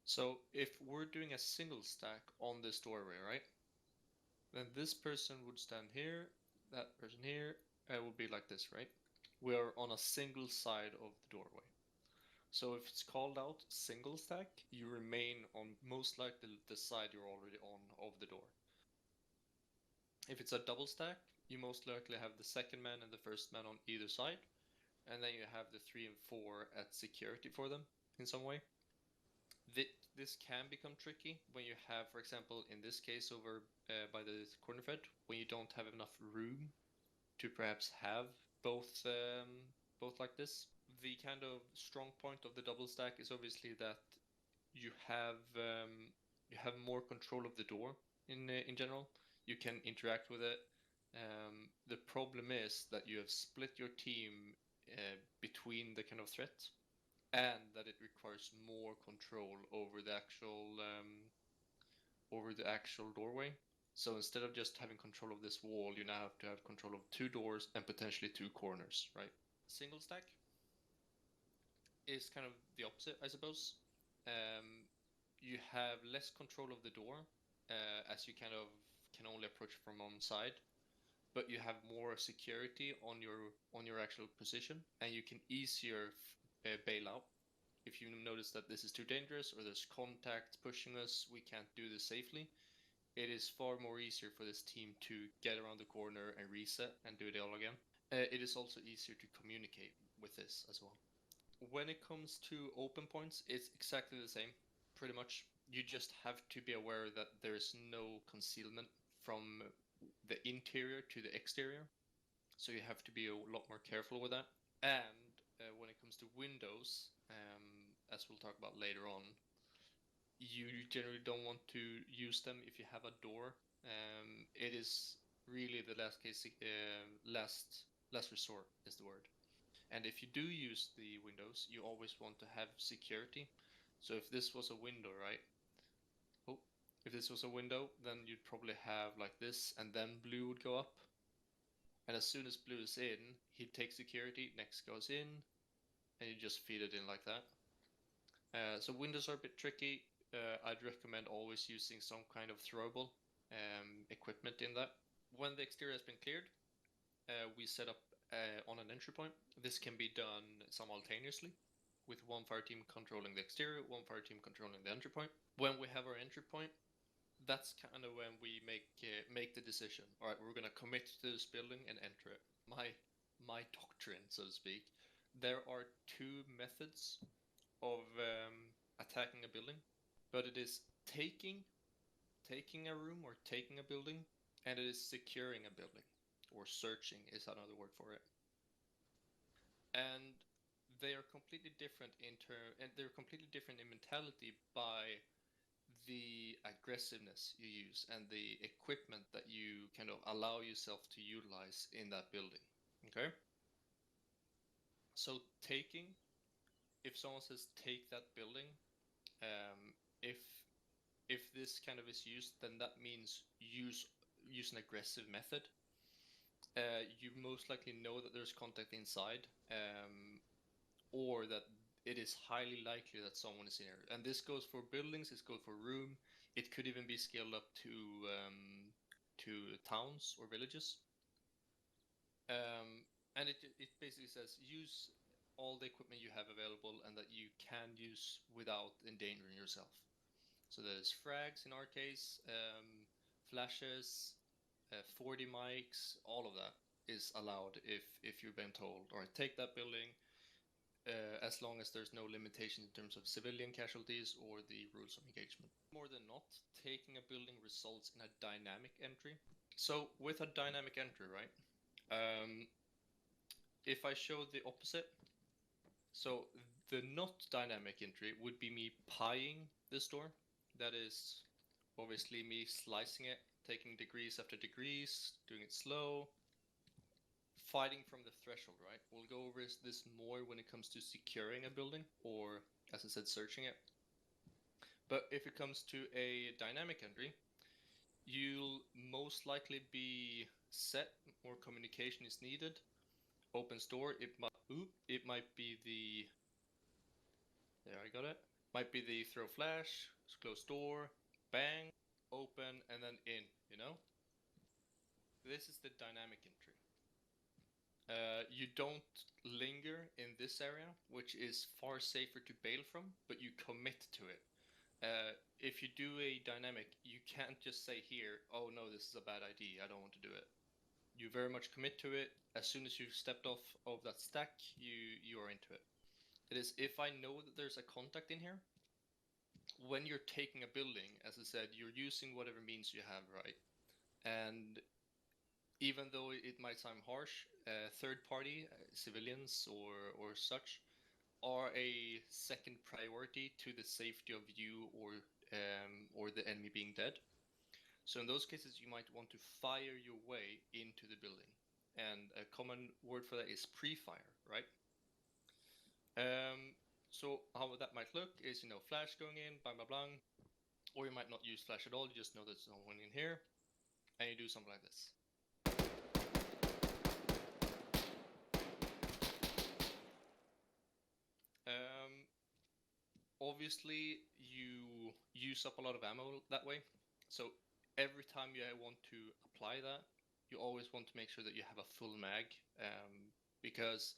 So if we're doing a single stack on this doorway, right? Then this person would stand here, that person here, it would be like this, right? We are on a single side of the doorway. So if it's called out single stack, you remain on most likely the side you're already on of the door. If it's a double stack, you most likely have the second man and the first man on either side, and then you have the 3 and 4 at security for them in some way. This can become tricky when you have, for example, in this case over by the corner fed, when you don't have enough room to perhaps have both like this. The kind of strong point of the double stack is obviously that you have more control of the door in general. You can interact with it. The problem is that you have split your team between the kind of threat, and that it requires more control over the actual doorway. So instead of just having control of this wall, you now have to have control of 2 doors and potentially 2 corners, right? Single stack is kind of the opposite, I suppose. You have less control of the door, as you kind of can only approach from one side, but you have more security on your actual position, and you can easier bail out. If you notice that this is too dangerous or there's contact pushing us, we can't do this safely, it is far more easier for this team to get around the corner and reset and do it all again. It is also easier to communicate with this as well. When it comes to open points, it's exactly the same, pretty much. You just have to be aware that there is no concealment from the interior to the exterior. So you have to be a lot more careful with that. And when it comes to windows, as we'll talk about later on, you generally don't want to use them if you have a door. It is really the last case, last resort is the word. And if you do use the windows, you always want to have security. So if this was a window, right? Oh, if this was a window, then you'd probably have like this, and then blue would go up. And as soon as blue is in, he'd take security, next goes in, and you just feed it in like that. So windows are a bit tricky. I'd recommend always using some kind of throwable equipment in that. When the exterior has been cleared, we set up on an entry point. This can be done simultaneously, with one fire team controlling the exterior, one fire team controlling the entry point. When we have our entry point, that's kind of when we make the decision. All right, we're going to commit to this building and enter it. My doctrine, so to speak. There are 2 methods of attacking a building, but it is taking a room or taking a building, and it is securing a building, or searching is another word for it. And they are completely different and they're completely different in mentality by the aggressiveness you use and the equipment that you kind of allow yourself to utilize in that building. Okay? So taking, if someone says take that building, if this kind of is used, then that means use an aggressive method. You most likely know that there's contact inside, or that it is highly likely that someone is in here. And this goes for buildings, it goes for room. It could even be scaled up to towns or villages. And it basically says use all the equipment you have available and that you can use without endangering yourself. So there's frags in our case, flashes, 40 mics, all of that is allowed if you've been told, all right, take that building, as long as there's no limitation in terms of civilian casualties or the rules of engagement. More than not, taking a building results in a dynamic entry. So with a dynamic entry, right? If I show the opposite, so the not dynamic entry would be me pieing this door. That is obviously me slicing it, taking degrees after degrees, doing it slow, fighting from the threshold, right? We'll go over this more when it comes to securing a building, or as I said, searching it. But if it comes to a dynamic entry, you'll most likely be set, more communication is needed. Opens door, it might be the, there I got it. Might be the throw flash, close door, bang, open, and then in, you know? This is the dynamic entry. You don't linger in this area, which is far safer to bail from, but you commit to it. If you do a dynamic, you can't just say here, oh no, this is a bad idea, I don't want to do it. You very much commit to it. As soon as you've stepped off of that stack, you are into it. It is, if I know that there's a contact in here, when you're taking a building, as I said, you're using whatever means you have, right? And even though it might sound harsh, third party, civilians or such, are a second priority to the safety of you or the enemy being dead. So in those cases, you might want to fire your way into the building. And a common word for that is pre-fire, right? So how that might look is, flash going in, bang, bang, bang. Or you might not use flash at all, you just know there's someone in here. And you do something like this. Obviously, you use up a lot of ammo that way. So every time you want to apply that, you always want to make sure that you have a full mag, because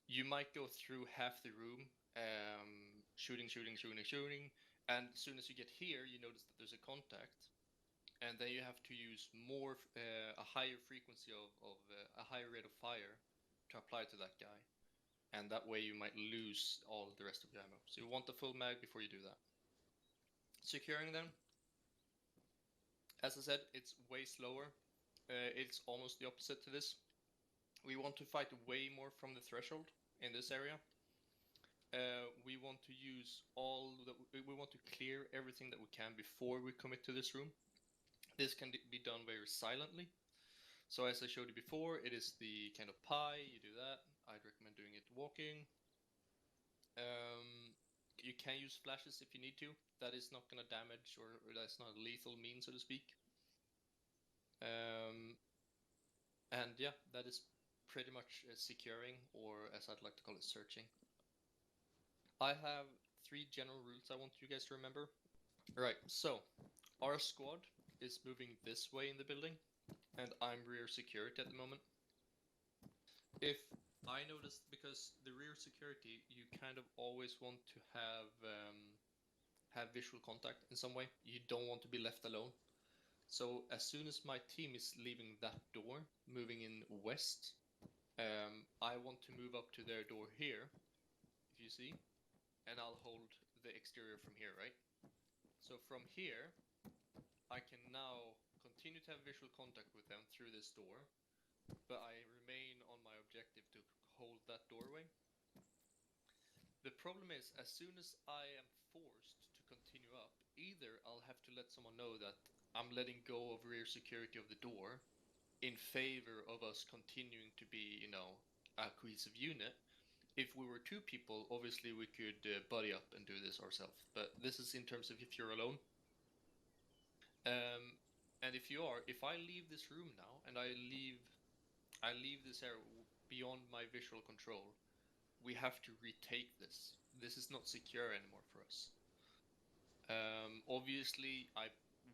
you might go through half the room, shooting, and as soon as you get here, you notice that there's a contact, and then you have to use more, a higher frequency of a higher rate of fire to apply to that guy. And that way you might lose all the rest of your ammo. So you want the full mag before you do that. Securing them, as I said, it's way slower. It's almost the opposite to this. We want to fight way more from the threshold in this area. We want to use we want to clear everything that we can before we commit to this room. This can be done very silently. So as I showed you before, it is the kind of pie, you do that. I'd recommend doing it walking. You can use flashes if you need to. That is not going to damage, or that's not a lethal mean, so to speak. And yeah, that is pretty much securing, or as I'd like to call it, searching. I have 3 general rules I want you guys to remember. Right, so our squad is moving this way in the building, and I'm rear security at the moment. If I noticed, because the rear security, you kind of always want to have visual contact in some way. You don't want to be left alone. So as soon as my team is leaving that door, moving in west, I want to move up to their door here, if you see, and I'll hold the exterior from here, right? So from here, I can now continue to have visual contact with them through this door, but I remain on my objective to hold that doorway. The problem is, as soon as I am forced to continue up, either I'll have to let someone know that I'm letting go of rear security of the door in favor of us continuing to be, a cohesive unit. If we were 2 people, obviously we could buddy up and do this ourselves. But this is in terms of if you're alone. And if I leave this room now and I leave this area beyond my visual control, we have to retake this. This is not secure anymore for us. Obviously, I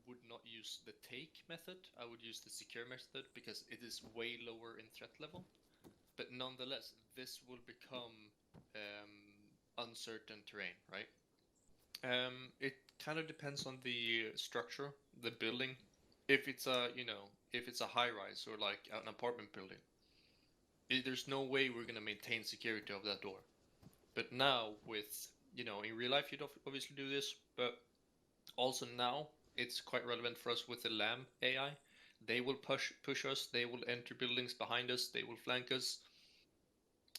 would not use the take method. I would use the secure method because it is way lower in threat level. But nonetheless, this will become uncertain terrain, right? It kind of depends on the structure, the building. If it's a high rise or like an apartment building, there's no way we're gonna maintain security of that door. But now with, in real life, you'd obviously do this, but also now it's quite relevant for us with the LAM AI. They will push us, they will enter buildings behind us, they will flank us.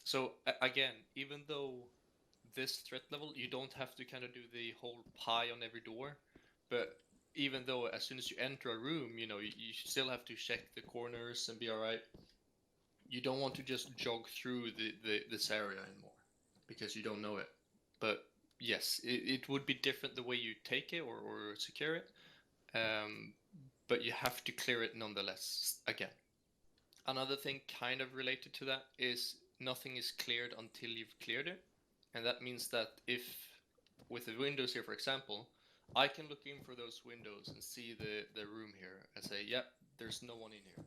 So again, even though this threat level, you don't have to kind of do the whole pie on every door, but even though as soon as you enter a room, you still have to check the corners and be all right. You don't want to just jog through this area anymore because you don't know it. But yes, it would be different the way you take it or secure it. But you have to clear it nonetheless, again. Another thing kind of related to that is nothing is cleared until you've cleared it. And that means that if with the windows here, for example, I can look in for those windows and see the room here and say, yep, there's no one in here.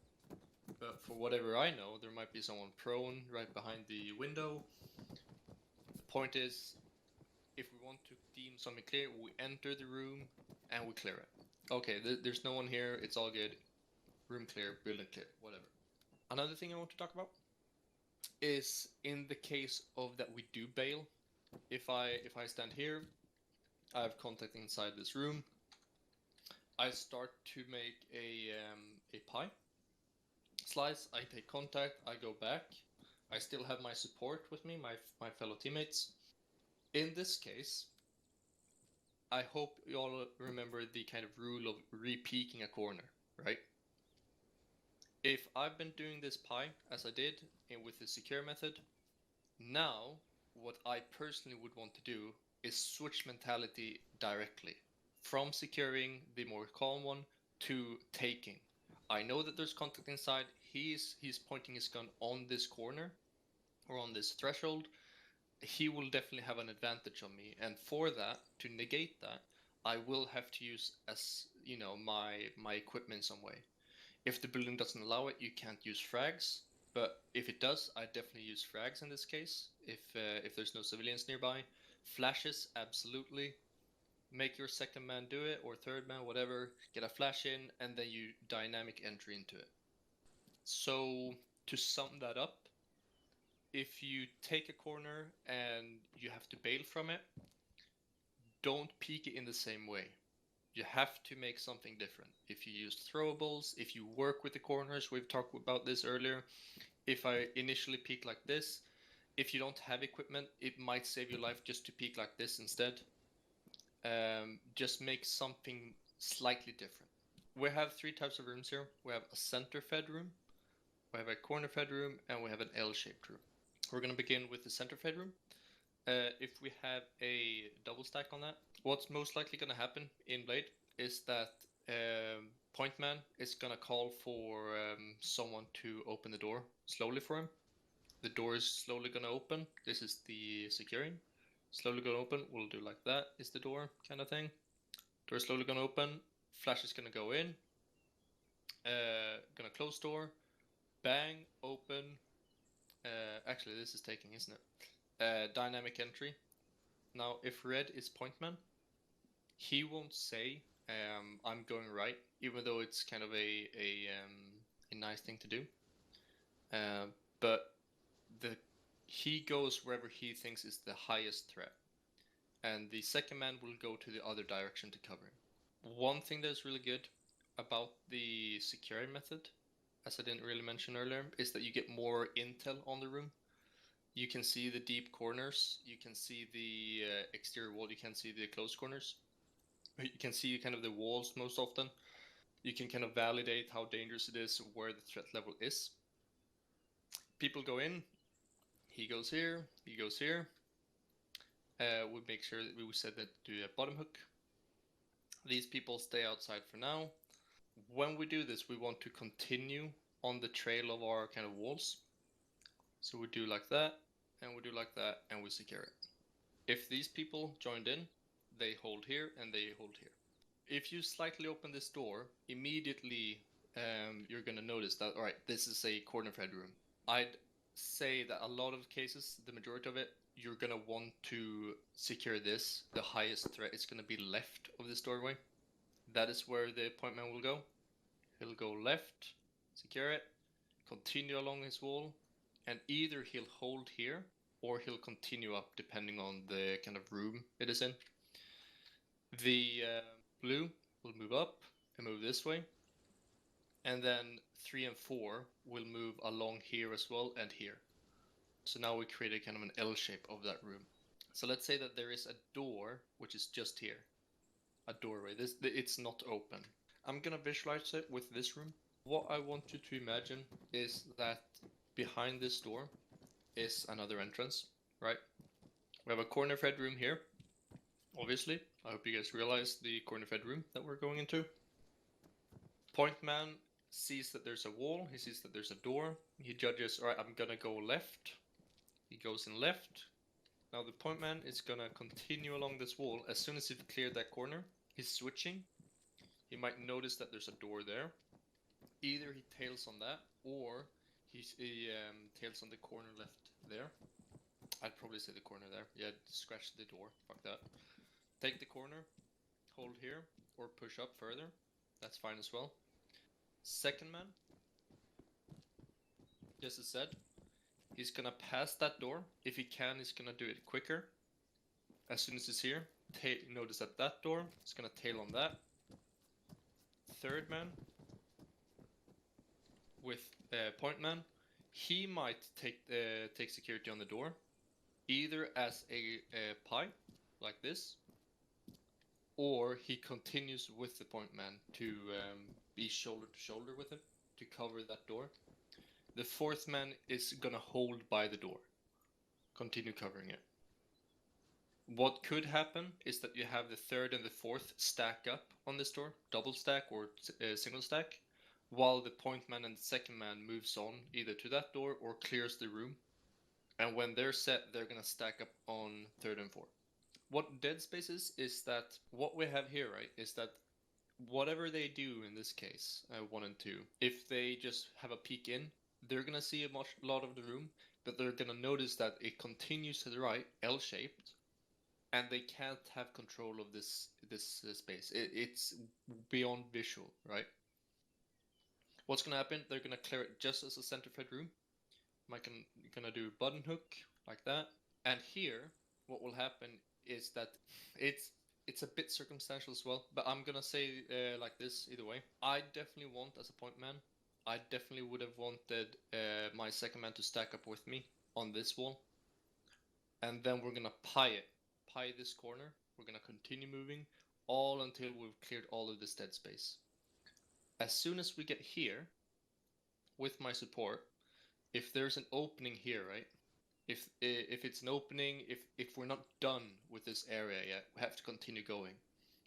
But for whatever I know, there might be someone prone right behind the window. The point is, if we want to deem something clear, we enter the room and we clear it. Okay, there's no one here, it's all good. Room clear, building clear, whatever. Another thing I want to talk about is in the case of that we do bail. If I stand here, I have contact inside this room. I start to make a pie slice. I take contact. I go back. I still have my support with me, my fellow teammates. In this case, I hope you all remember the kind of rule of re-peeking a corner, right? If I've been doing this pie as I did with the secure method, now what I personally would want to do is switch mentality directly from securing the more calm one to taking. I know that there's contact inside. He's pointing his gun on this corner or on this threshold. He will definitely have an advantage on me, and for that, to negate that, I will have to use, as you know, my equipment in some way. If the building doesn't allow it, you can't use frags. But if it does, I definitely use frags in this case. If there's no civilians nearby, flashes absolutely. Make your second man do it, or third man, whatever. Get a flash in, and then you dynamic entry into it. So to sum that up, if you take a corner and you have to bail from it, don't peek it in the same way. You have to make something different. If you use throwables, if you work with the corners, we've talked about this earlier. If I initially peek like this, if you don't have equipment, it might save your life just to peek like this instead. Just make something slightly different. We have 3 types of rooms here. We have a center fed room, we have a corner fed room, and we have an L-shaped room. We're going to begin with the center fed room. If we have a double stack on that, what's most likely going to happen in Blade is that point man is going to call for someone to open the door slowly for him. The door is slowly going to open. This is the securing. Slowly going to open. We'll do like that is the door kind of thing. Door is slowly going to open. Flash is going to go in. Going to close door. Bang, open. Actually, this is taking, isn't it? Dynamic entry. Now, if red is point man, he won't say I'm going right, even though it's kind of a nice thing to do. But he goes wherever he thinks is the highest threat, and the second man will go to the other direction to cover him. One thing that's really good about the securing method, as I didn't really mention earlier, is that you get more intel on the room. You can see the deep corners, you can see the exterior wall, you can see the closed corners. You can see kind of the walls most often. You can kind of validate how dangerous it is, where the threat level is. People go in, he goes here, he goes here. We make sure that we set that to a bottom hook. These people stay outside for now. When we do this, we want to continue on the trail of our kind of walls. So we do like that, and we do like that, and we secure it. If these people joined in, they hold here and they hold here. If you slightly open this door, immediately you're going to notice that, all right, this is a corner fed room. I'd say that a lot of cases, the majority of it, you're going to want to secure this. The highest threat is going to be left of this doorway. That is where the point man will go. He'll go left, secure it, continue along his wall, and either he'll hold here or he'll continue up depending on the kind of room it is in. The blue will move up and move this way, and then 3 and 4 will move along here as well and here. So now we create a kind of an L shape of that room. So let's say that there is a door which is just here, a doorway. It's not open. I'm gonna visualize it with this room. What I want you to imagine is that behind this door is another entrance, right? We have a corner fed room here, obviously. I hope you guys realize the corner fed room that we're going into. Point man sees that there's a wall, he sees that there's a door, he judges, all right, I'm gonna go left. He goes in left, Now the point man is gonna continue along this wall. As soon as he's cleared that corner, he's switching. He might notice that there's a door there. Either he tails on that, or he tails on the corner left there. I'd probably say the corner there. Yeah, scratch the door. Fuck that. Take the corner, hold here, or push up further. That's fine as well. Second man, just as said, he's gonna pass that door. If he can, he's gonna do it quicker. As soon as he's here, notice that door, he's gonna tail on that. Third man, with point man, he might take security on the door, either as a pie, like this, or he continues with the point man to be shoulder to shoulder with him to cover that door. The fourth man is gonna hold by the door, continue covering it. What could happen is that you have the third and the fourth stack up on this door, double stack or single stack, while the point man and the second man moves on either to that door or clears the room. And when they're set, they're gonna stack up on third and fourth. What Deadspace is that what we have here, right, is that whatever they do in this case, 1 and 2, if they just have a peek in, they're gonna see a lot of the room, but they're gonna notice that it continues to the right, L-shaped, and they can't have control of this space. It's beyond visual, right? What's gonna happen? They're gonna clear it just as a center fed room. You're gonna do button hook like that, and here what will happen is that it's a bit circumstantial as well, but I'm gonna say like this either way. I definitely want, as a point man, I definitely would have wanted my second man to stack up with me on this wall, and then we're gonna pie this corner. We're gonna continue moving all until we've cleared all of this dead space. As soon as we get here with my support, if there's an opening here, right? If it's an opening, if we're not done with this area yet, we have to continue going.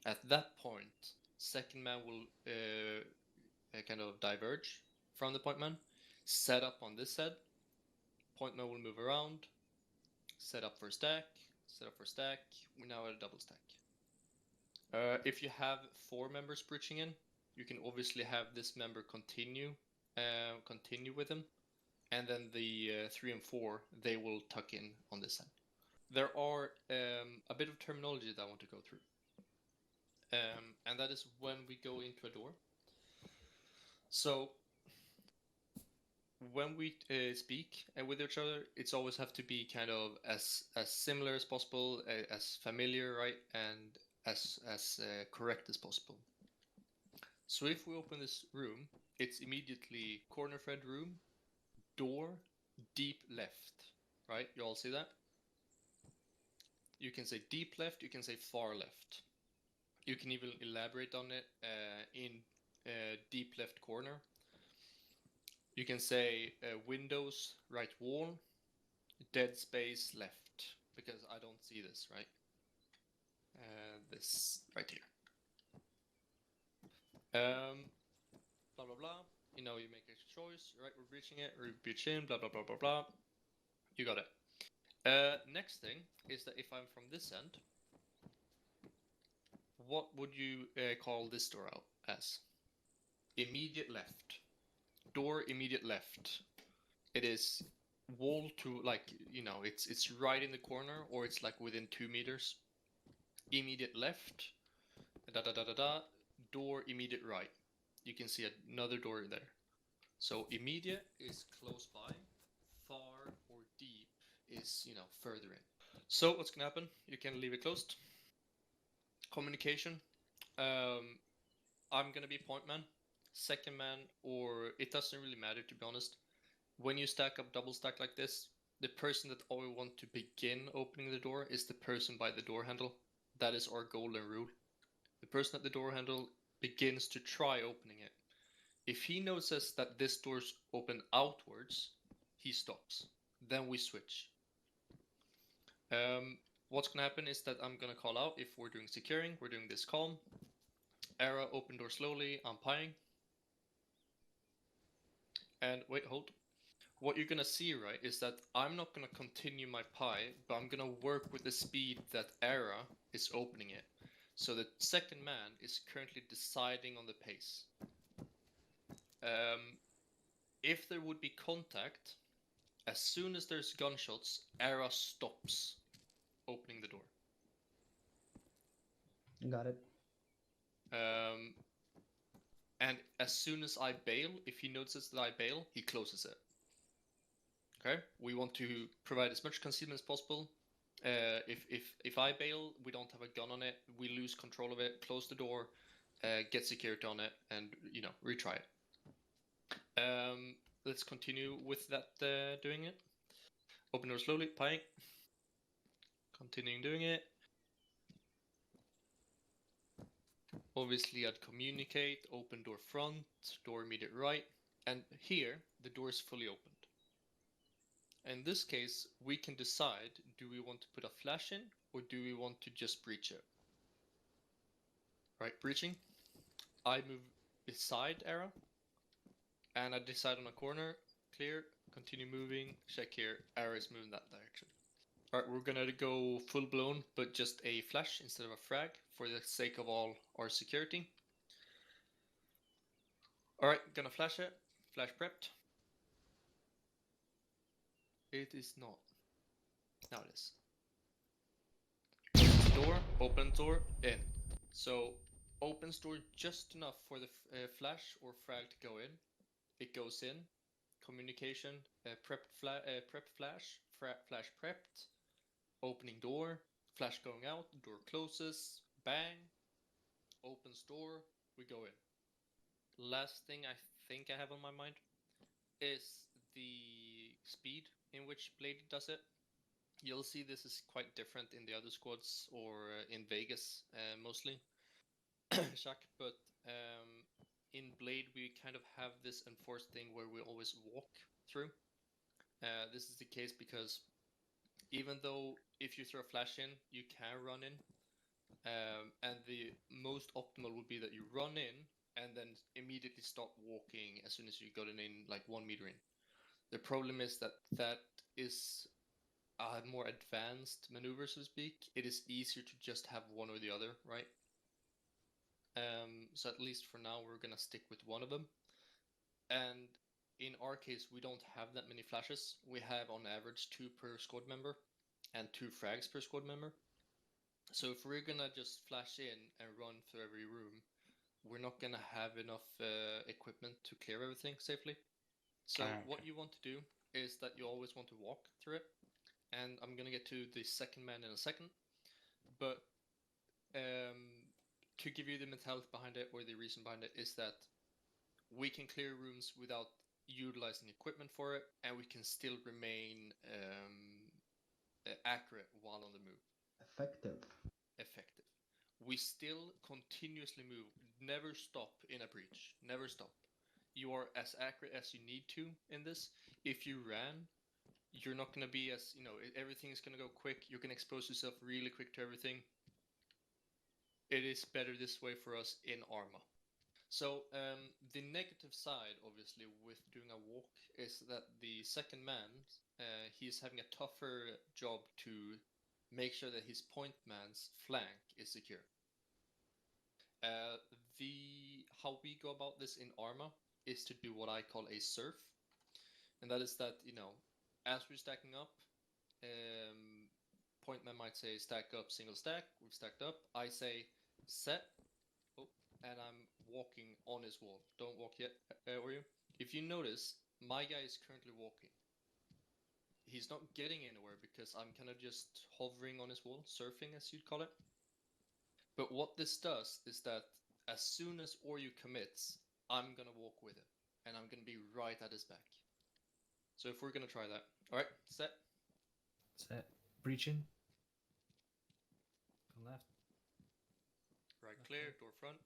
At that point, second man will kind of diverge from the point man, set up on this side. Point man will move around, set up for stack, set up for stack. We're now at a double stack. If you have 4 members breaching in, you can obviously have this member continue with him, and then the 3 and 4, they will tuck in on this side. There are a bit of terminology that I want to go through, and that is when we go into a door. So when we speak with each other, it's always have to be kind of as similar as possible, as familiar, right, and as correct as possible. So if we open this room, it's immediately corner fed room, door, deep left, right? You all see that? You can say deep left, you can say far left. You can even elaborate on it in deep left corner. You can say windows, right wall, dead space left, because I don't see this, right? This right here. Blah, blah, blah. You know, you make a choice, right? We're breaching it, or breach in, blah, blah, blah, blah, blah. You got it. Next thing is that if I'm from this end, what would you call this door out as? Immediate left. Door immediate left. It is wall to, like, you know, it's right in the corner, or it's like within 2 meters. Immediate left. Da da da da da. Door immediate right. You can see another door there. So immediate is close by. Far or deep is, you know, further in. So what's gonna happen? You can leave it closed. Communication. I'm gonna be point man, second man, or it doesn't really matter, to be honest. When you stack up double stack like this, the person that always want to begin opening the door is the person by the door handle. That is our golden rule. The person at the door handle begins to try opening it. If he notices that this door's open outwards, he stops. Then we switch. What's gonna happen is that I'm gonna call out if we're doing securing, we're doing this calm. Era, open door slowly, I'm pieing. And wait, hold. what you're gonna see, right, is that I'm not gonna continue my pie, but I'm gonna work with the speed that Era is opening it. So the second man is currently deciding on the pace. If there would be contact, as soon as there's gunshots, Era stops opening the door. Got it. And as soon as I bail, if he notices that I bail, he closes it. Okay? We want to provide as much concealment as possible. If I bail, we don't have a gun on it, we lose control of it, close the door, get security on it, and, you know, retry it. Let's continue with that, doing it. Open door slowly, pieing. Continuing doing it. Obviously, I'd communicate, open door front, door immediate right, and here, the door is fully opened. In this case, we can decide, do we want to put a flash in, or do we want to just breach it? Right, breaching. I move beside Era, and I decide on a corner, clear, continue moving, check here, Era is moving that direction. Alright, we're gonna go full blown, but just a flash instead of a frag, for the sake of all our security. Alright, gonna flash it, flash prepped. It is not. Now it is. Closes the door, opens door, in. So, opens door just enough for the flash or frag to go in. It goes in. Communication, prep flash, flash prepped. Opening door, flash going out, door closes, bang. Opens door, we go in. Last thing I think I have on my mind is the speed in which Blade does it. You'll see this is quite different in the other squads, or in Vegas mostly, Shaq, but in Blade we kind of have this enforced thing where we always walk through. This is the case because even though if you throw a flash in, you can run in, and the most optimal would be that you run in and then immediately stop walking as soon as you got in like 1 meter in. The problem is that that is a more advanced maneuver, so to speak. It is easier to just have one or the other, right? So at least for now, we're gonna stick with one of them. And in our case, we don't have that many flashes. We have on average 2 per squad member and 2 frags per squad member. So if we're gonna just flash in and run through every room, we're not gonna have enough equipment to clear everything safely. So what you want to do is that you always want to walk through it. And I'm gonna get to the second man in a second. But to give you the mentality behind it, or the reason behind it, is that we can clear rooms without utilizing equipment for it, and we can still remain accurate while on the move. Effective. We still continuously move, never stop in a breach, never stop. You are as accurate as you need to in this. If you ran, you're not going to be as, everything is going to go quick. You can expose yourself really quick to everything. It is better this way for us in Arma. So the negative side, obviously, with doing a walk is that the second man, he's having a tougher job to make sure that his point man's flank is secure. How we go about this in Arma is to do what I call a surf, and that is that, as we're stacking up, point man might say stack up, single stack, we've stacked up. I say set, and I'm walking on his wall. Don't walk yet, Oreo. If you notice, my guy is currently walking. He's not getting anywhere because I'm kind of just hovering on his wall, surfing as you'd call it. But what this does is that as soon as Oreo commits, I'm gonna walk with him, and I'm gonna be right at his back. So if we're gonna try that, all right, set. Set. Breaching. Go left. Right, clear. Door front.